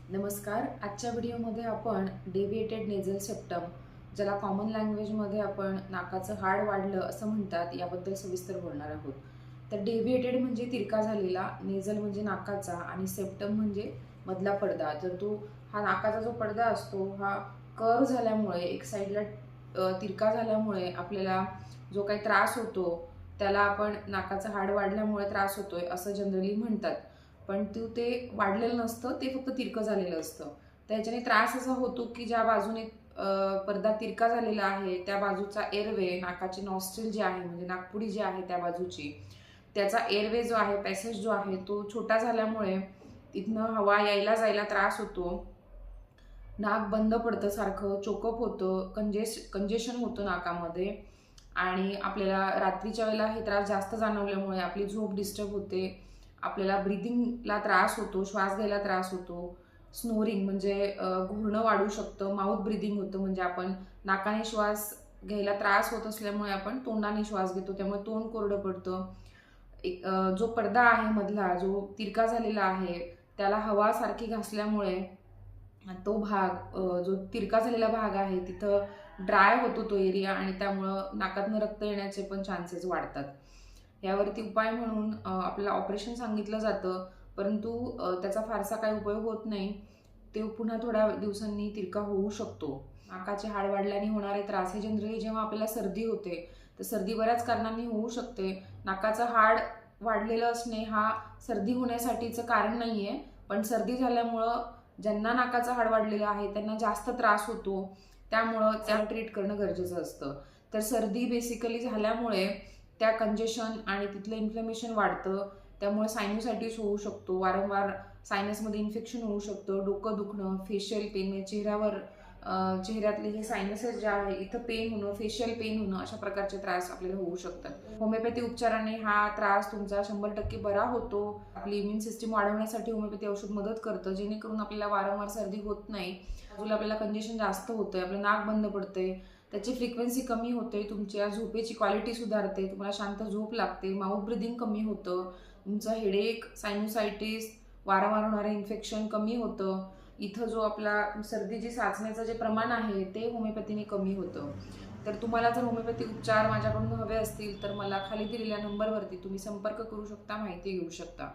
नमस्कार. आजच्या व्हिडिओमध्ये आपण डेव्हिएटेड नेझल सेप्टम, ज्याला कॉमन लँग्वेजमध्ये आपण नाकाचं हाड वाढलं असं म्हणतात, याबद्दल सविस्तर बोलणार आहोत. तर डेव्हिएटेड म्हणजे तिरका झालेला, नेझल म्हणजे नाकाचा आणि सेप्टम म्हणजे मधला पडदा. हा नाकाचा जो पडदा असतो हा कर्व झाल्यामुळे एक साईडला तिरका झाल्यामुळे आपल्याला जो काही त्रास होतो त्याला आपण नाकाचं हाड वाढल्यामुळे त्रास होतोय असं जनरली म्हणतात. पण ते वाढलेलं नसतं, ते फक्त तिरकं झालेलं असतं. त्याच्याने त्रास असा होतो की ज्या बाजूने पडदा तिरका झालेला आहे त्या बाजूचा एअरवे, नाकाची नॉस्ट्रिल जी आहे म्हणजे नाकपुडी जी आहे त्या बाजूची, त्याचा एअरवे जो आहे, पॅसेज जो आहे तो छोटा झाल्यामुळे तिथनं हवा यायला जायला त्रास होतो. नाक बंद पडतं, सारखं चोकअप होतं, कंजेशन होतं नाकामध्ये आणि आपल्याला रात्रीच्या वेळेला हे त्रास जास्त जाणवल्यामुळे आपली झोप डिस्टर्ब होते. आपल्याला ब्रीदिंगला त्रास होतो, श्वास घ्यायला त्रास होतो. स्नोरिंग म्हणजे घुरणं वाढू शकतं. माउथ ब्रीदिंग होतं म्हणजे आपण नाकाने श्वास घ्यायला त्रास होत असल्यामुळे आपण तोंडाने श्वास घेतो, त्यामुळे तोंड कोरडं पडतं. जो पडदा आहे मधला, जो तिरका झालेला आहे, त्याला हवा सारखी घासल्यामुळे तो भाग, जो तिरका झालेला भाग आहे तिथं ड्राय होतो तो एरिया आणि त्यामुळं नाकातनं रक्त येण्याचे पण चान्सेस वाढतात. यावरती उपाय म्हणून आपल्याला ऑपरेशन सांगितलं जातं, परंतु त्याचा फारसा काही उपयोग होत नाही. ते पुन्हा थोड्या दिवसांनी तिरका होऊ शकतो. नाकाचे हाड वाढल्याने होणारे त्रास हे जनरली जेव्हा आपल्याला सर्दी होते, तर सर्दी बऱ्याच कारणांनी होऊ शकते. नाकाचं हाड वाढलेलं असणे हा सर्दी होण्यासाठीचं कारण नाही आहे, पण सर्दी झाल्यामुळं ज्यांना नाकाचं हाड वाढलेलं आहे त्यांना जास्त त्रास होतो, त्यामुळं त्याला ट्रीट करणं गरजेचं असतं. तर सर्दी बेसिकली झाल्यामुळे त्या कंजेशन आणि तिथलं इन्फ्लेमेशन वाढतं, त्यामुळे सायनुसायटिस होऊ शकतो, वारंवार सायनसमध्ये इन्फेक्शन होऊ शकतं, डोकं दुखणं, फेशियल पेन म्हणजे चेहऱ्यातले हे सायनसेस जे आहे इथं पेन होणं, फेशियल पेन होणं, अशा प्रकारचे त्रास आपल्याला होऊ शकतात. होमिओपॅथी उपचाराने हा त्रास तुमचा 100% बरा होतो. आपली इम्युन सिस्टीम वाढवण्यासाठी होमिओपॅथी औषध मदत करतं, जेणेकरून आपल्याला वारंवार सर्दी होत नाही. बाजूला आपल्याला कंजेशन जास्त होतंय, आपलं नाक बंद पडतंय, त्याची फ्रिक्वेन्सी कमी होते, तुमच्या झोपेची क्वालिटी सुधारते, तुम्हाला शांत झोप लागते, माउथ ब्रिदिंग कमी होतं, तुमचं हेडेक, सायनुसायटिस, वारंवार होणारे इन्फेक्शन कमी होतं. इथं जो आपला सर्दीची साचण्याचं जे प्रमाण आहे ते होमिओपॅथीने कमी होतं. तर तुम्हाला जर होमिओपॅथी उपचार माझ्याकडून हवे असतील तर मला खाली दिलेल्या नंबरवरती तुम्ही संपर्क करू शकता, माहिती घेऊ शकता.